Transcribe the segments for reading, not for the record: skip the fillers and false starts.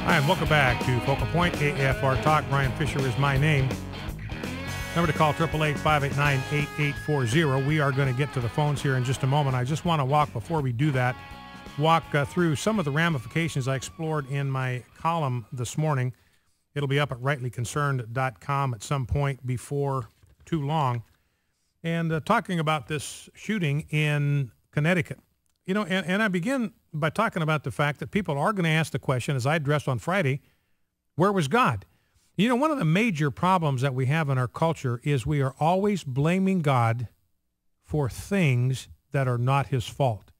Hi, and welcome back to Focal Point, AFR Talk. Brian Fisher is my name. Number to call, 888-589-8840. We are going to get to the phones here in just a moment. I just want to before we do that, walk through some of the ramifications I explored in my column this morning. It'll be up at rightlyconcerned.com at some point before too long. And talking about this shooting in Connecticut. You know, and I begin by talking about the fact that people are going to ask the question, as I addressed on Friday, where was God? You know, one of the major problems that we have in our culture is we are always blaming God for things that are not his fault.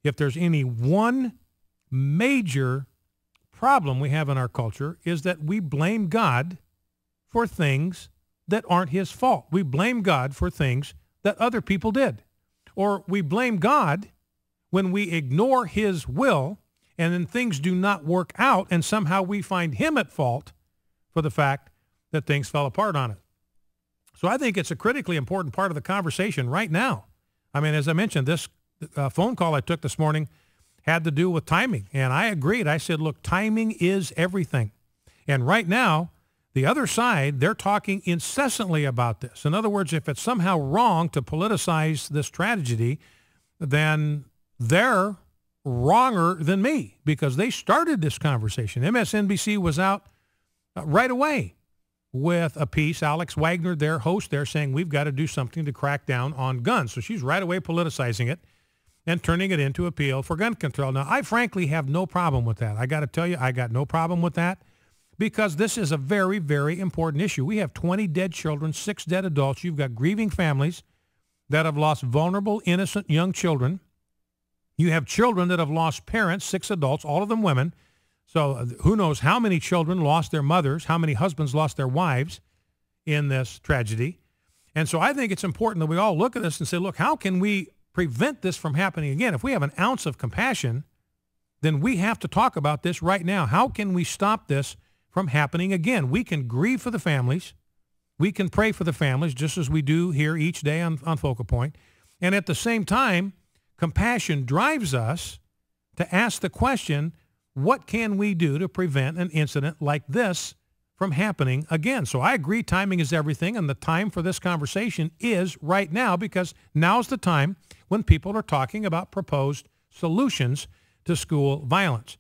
If there's any one major problem we have in our culture is that we blame God for things that aren't his fault. We blame God for things that other people did. Or we blame God when we ignore his will and then things do not work out and somehow we find him at fault for the fact that things fell apart on it. So I think it's a critically important part of the conversation right now. I mean, as I mentioned, this phone call I took this morning had to do with timing. And I agreed. I said, look, timing is everything. And right now, the other side, they're talking incessantly about this. In other words, if it's somehow wrong to politicize this tragedy, then they're wronger than me because they started this conversation. MSNBC was out right away with a piece. Alex Wagner, their host, there saying we've got to do something to crack down on guns. So she's right away politicizing it and turning it into appeal for gun control. Now, I frankly have no problem with that. I got to tell you, I got no problem with that because this is a very, very important issue. We have 20 dead children, 6 dead adults. You've got grieving families that have lost vulnerable, innocent young children. You have children that have lost parents, 6 adults, all of them women. So who knows how many children lost their mothers, how many husbands lost their wives in this tragedy. And so I think it's important that we all look at this and say, look, how can we prevent this from happening again? If we have an ounce of compassion, then we have to talk about this right now. How can we stop this from happening again? We can grieve for the families. We can pray for the families, just as we do here each day on Focal Point. And at the same time, compassion drives us to ask the question, what can we do to prevent an incident like this from happening again? So I agree timing is everything, and the time for this conversation is right now because now's the time when people are talking about proposed solutions to school violence.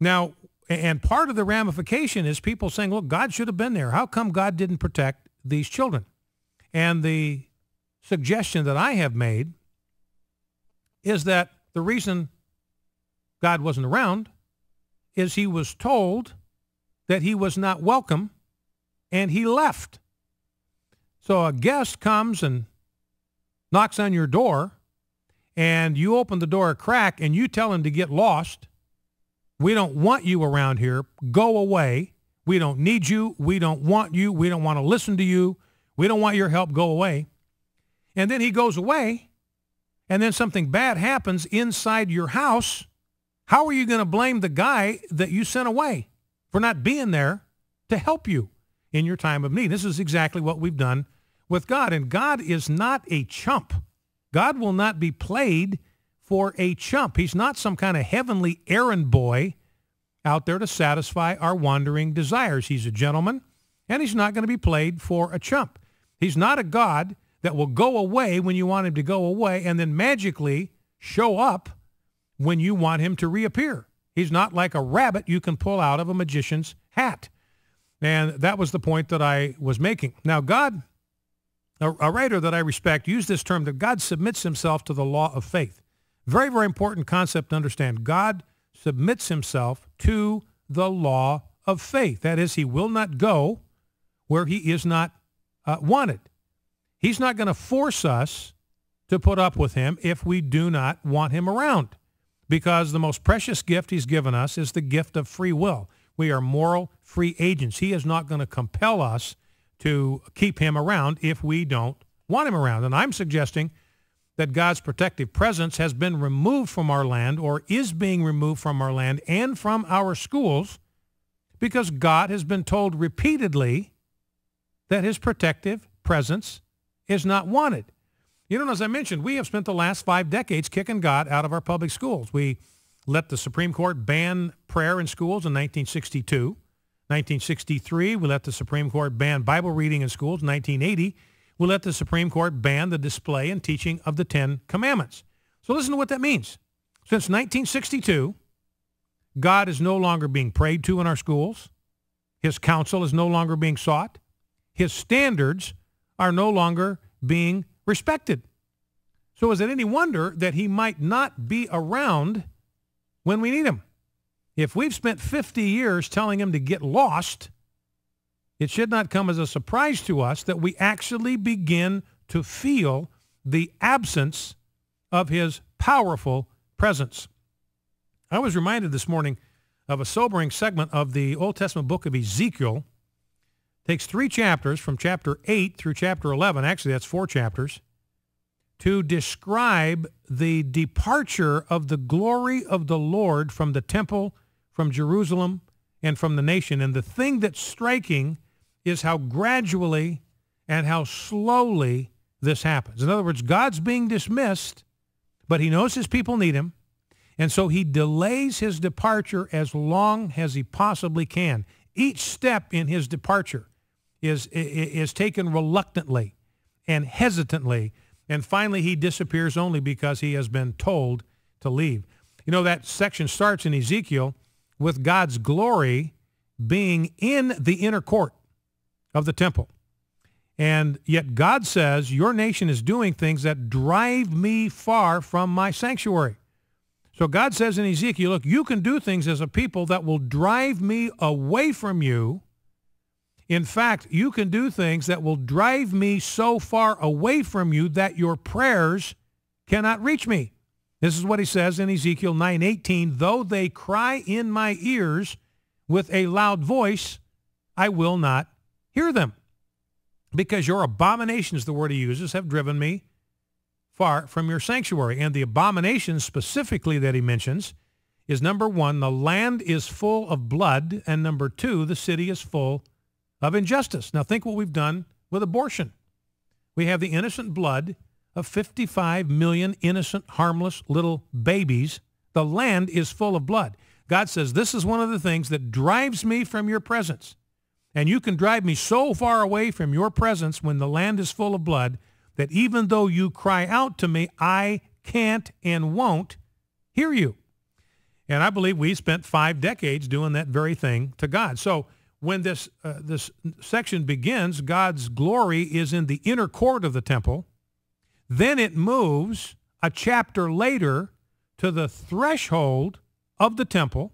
Now, and part of the ramification is people saying, look, God should have been there. How come God didn't protect these children? And the suggestion that I have made is that the reason God wasn't around is he was told that he was not welcome and he left. So a guest comes and knocks on your door and you open the door a crack and you tell him to get lost. We don't want you around here. Go away. We don't need you. We don't want you. We don't want to listen to you. We don't want your help. Go away. And then he goes away and then something bad happens inside your house. How are you going to blame the guy that you sent away for not being there to help you in your time of need? This is exactly what we've done with God. And God is not a chump. God will not be played for a chump. He's not some kind of heavenly errand boy out there to satisfy our wandering desires. He's a gentleman, and he's not going to be played for a chump. He's not a God that will go away when you want him to go away and then magically show up when you want him to reappear. He's not like a rabbit you can pull out of a magician's hat. And that was the point that I was making. Now, God, a writer that I respect, used this term that God submits himself to the law of faith. Very, very important concept to understand. God submits himself to the law of faith. That is, he will not go where he is not wanted. He's not going to force us to put up with him if we do not want him around, because the most precious gift he's given us is the gift of free will. We are moral free agents. He is not going to compel us to keep him around if we don't want him around. And I'm suggesting that God's protective presence has been removed from our land or is being removed from our land and from our schools because God has been told repeatedly that his protective presence is not wanted. You know, as I mentioned, we have spent the last 5 decades kicking God out of our public schools. We let the Supreme Court ban prayer in schools in 1962. 1963, we let the Supreme Court ban Bible reading in schools. 1980, we let the Supreme Court ban the display and teaching of the Ten Commandments. So listen to what that means. Since 1962, God is no longer being prayed to in our schools. His counsel is no longer being sought. His standards are no longer being respected. So is it any wonder that he might not be around when we need him? If we've spent 50 years telling him to get lost, it should not come as a surprise to us that we actually begin to feel the absence of his powerful presence. I was reminded this morning of a sobering segment of the Old Testament book of Ezekiel. It takes 3 chapters from chapter 8 through chapter 11. Actually, that's 4 chapters. To describe the departure of the glory of the Lord from the temple, from Jerusalem, and from the nation. And the thing that's striking is how gradually and how slowly this happens. In other words, God's being dismissed, but he knows his people need him, and so he delays his departure as long as he possibly can. Each step in his departure is taken reluctantly and hesitantly, and finally he disappears only because he has been told to leave. You know, that section starts in Ezekiel with God's glory being in the inner court of the temple. And yet God says, your nation is doing things that drive me far from my sanctuary. So God says in Ezekiel, look, you can do things as a people that will drive me away from you. In fact, you can do things that will drive me so far away from you that your prayers cannot reach me. This is what he says in Ezekiel 9:18, though they cry in my ears with a loud voice, I will not hear them. Because your abominations, the word he uses, have driven me far from your sanctuary. And the abominations specifically that he mentions is, number 1, the land is full of blood, and number 2, the city is full of injustice. Now think what we've done with abortion. We have the innocent blood of 55 million innocent, harmless little babies. The land is full of blood. God says, this is one of the things that drives me from your presence. And you can drive me so far away from your presence when the land is full of blood that even though you cry out to me, I can't and won't hear you. And I believe we spent 5 decades doing that very thing to God. So when this section begins, God's glory is in the inner court of the temple. Then it moves a chapter later to the threshold of the temple.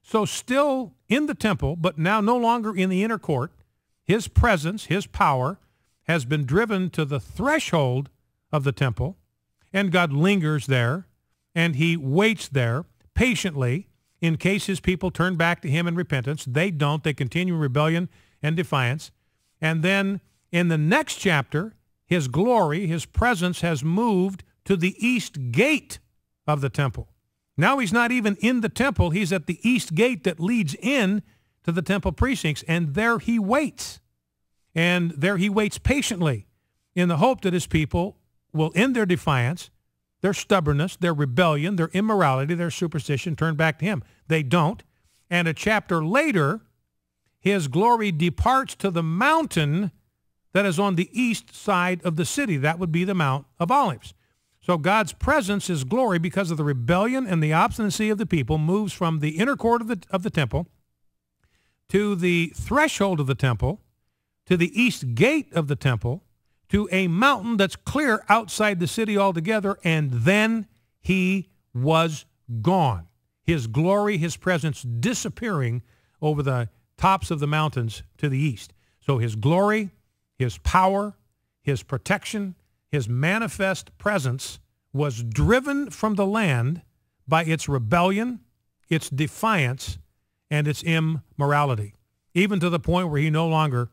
So still in the temple, but now no longer in the inner court, his presence, his power, has been driven to the threshold of the temple, and God lingers there, and he waits there patiently in case his people turn back to him in repentance. They don't. They continue in rebellion and defiance. And then in the next chapter, his glory, his presence has moved to the east gate of the temple. Now he's not even in the temple. He's at the east gate that leads in to the temple precincts, and there he waits. And there he waits patiently in the hope that his people will end their defiance, their stubbornness, their rebellion, their immorality, their superstition, turn back to him. They don't. And a chapter later, his glory departs to the mountain that is on the east side of the city. That would be the Mount of Olives. So God's presence, his glory, because of the rebellion and the obstinacy of the people, moves from the inner court of the temple to the threshold of the temple, to the east gate of the temple, to a mountain that's clear outside the city altogether, and then he was gone. His glory, his presence disappearing over the tops of the mountains to the east. So his glory, his power, his protection, his manifest presence was driven from the land by its rebellion, its defiance, and its immorality, even to the point where he no longer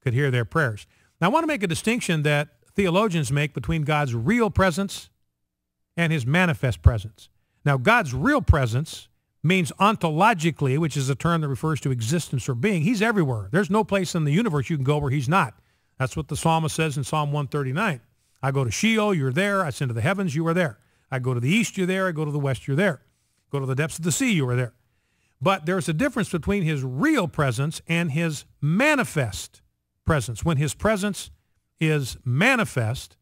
could hear their prayers. Now, I want to make a distinction that theologians make between God's real presence and his manifest presence. Now, God's real presence means ontologically, which is a term that refers to existence or being. He's everywhere. There's no place in the universe you can go where he's not. That's what the psalmist says in Psalm 139. I go to Sheol, you're there. I ascend to the heavens, you are there. I go to the east, you're there. I go to the west, you're there. Go to the depths of the sea, you were there. But there's a difference between his real presence and his manifest presence. When his presence is manifest,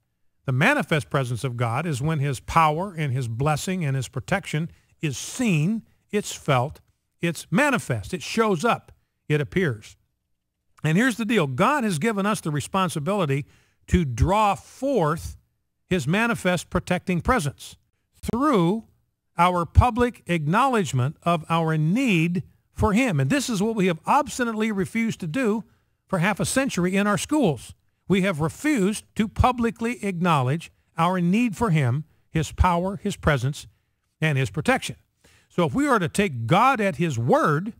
the manifest presence of God is when his power and his blessing and his protection is seen, it's felt, it's manifest. It shows up. It appears. And here's the deal. God has given us the responsibility to draw forth his manifest protecting presence through our public acknowledgement of our need for him. And this is what we have obstinately refused to do for half a century in our schools. We have refused to publicly acknowledge our need for him, his power, his presence, and his protection. So if we are to take God at his word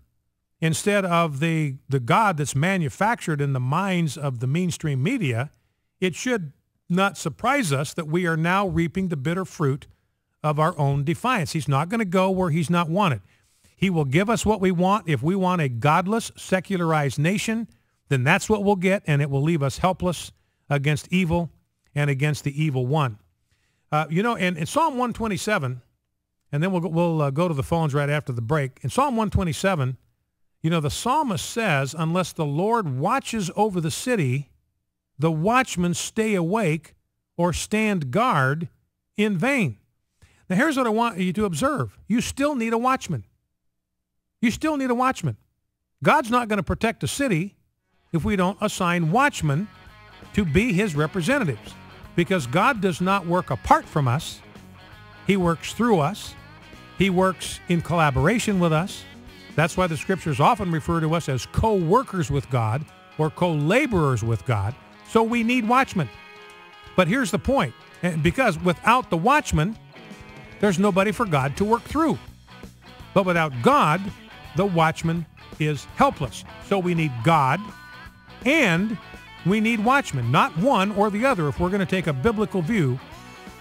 instead of the God that's manufactured in the minds of the mainstream media, it should not surprise us that we are now reaping the bitter fruit of our own defiance. He's not going to go where he's not wanted. He will give us what we want. If we want a godless, secularized nation, then that's what we'll get, and it will leave us helpless against evil and against the evil one. And in Psalm 127, and then we'll go to the phones right after the break. In Psalm 127, the psalmist says, unless the Lord watches over the city, the watchmen stay awake or stand guard in vain. Now, here's what I want you to observe. You still need a watchman. You still need a watchman. God's not going to protect a city if we don't assign watchmen to be his representatives, because God does not work apart from us. He works through us. He works in collaboration with us. That's why the scriptures often refer to us as co-workers with God or co-laborers with God. So we need watchmen. But here's the point. Because without the watchman, there's nobody for God to work through. But without God, the watchman is helpless. So we need God and we need watchmen, not one or the other if we're going to take a biblical view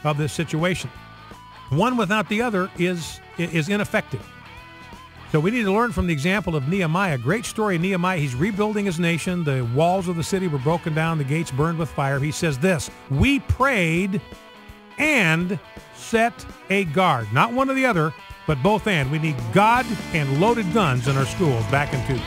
of this situation. One without the other is ineffective. So we need to learn from the example of Nehemiah. Great story of Nehemiah. He's rebuilding his nation. The walls of the city were broken down. The gates burned with fire. He says this, we prayed and set a guard. Not one or the other, but both and. We need God and loaded guns in our schools. Back in 2.